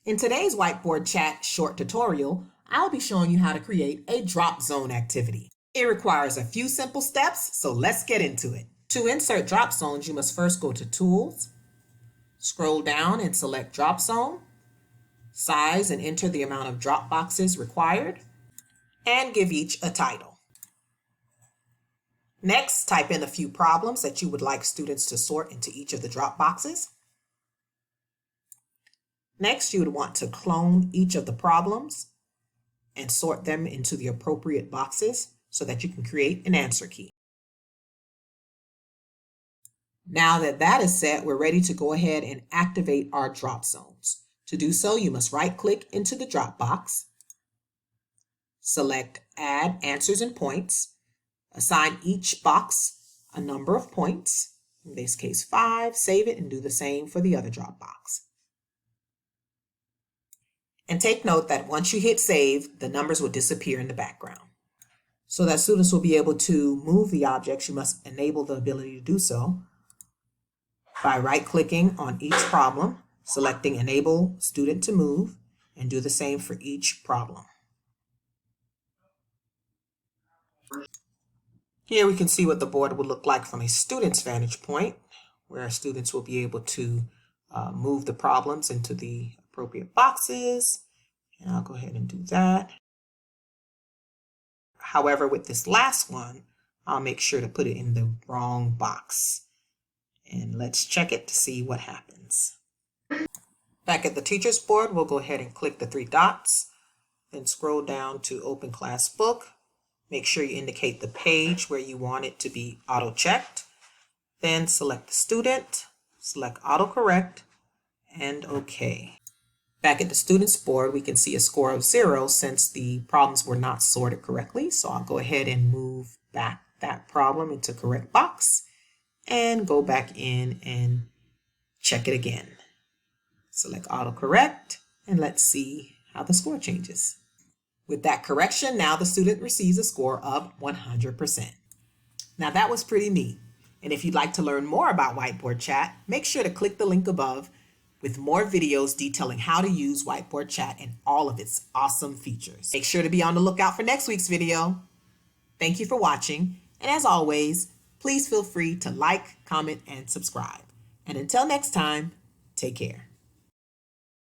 In today's Whiteboard Chat short tutorial, I'll be showing you how to create a drop zone activity. It requires a few simple steps, so let's get into it. To insert drop zones, you must first go to Tools, scroll down and select Drop Zone, size and enter the amount of drop boxes required, and give each a title. Next, type in a few problems that you would like students to sort into each of the drop boxes. Next, you would want to clone each of the problems and sort them into the appropriate boxes so that you can create an answer key. Now that that is set, we're ready to go ahead and activate our drop zones. To do so, you must right-click into the drop box, select Add Answers and Points, assign each box a number of points, in this case 5, save it, and do the same for the other drop box. And take note that once you hit save, the numbers will disappear in the background. So that students will be able to move the objects, you must enable the ability to do so by right-clicking on each problem, selecting Enable Student to Move, and do the same for each problem. Here we can see what the board would look like from a student's vantage point, where students will be able to move the problems into the appropriate boxes, and I'll go ahead and do that. However, with this last one, I'll make sure to put it in the wrong box. And let's check it to see what happens. Back at the teacher's board, we'll go ahead and click the 3 dots, then scroll down to Open Class Book. Make sure you indicate the page where you want it to be auto-checked. Then select the student, select Autocorrect, and OK. Back at the student's board, we can see a score of 0 since the problems were not sorted correctly. So I'll go ahead and move back that problem into correct box and go back in and check it again. Select Autocorrect, and let's see how the score changes. With that correction, now the student receives a score of 100%. Now that was pretty neat. And if you'd like to learn more about Whiteboard Chat, make sure to click the link above with more videos detailing how to use Whiteboard Chat and all of its awesome features. Make sure to be on the lookout for next week's video. Thank you for watching, and as always, please feel free to like, comment, and subscribe. And until next time, take care.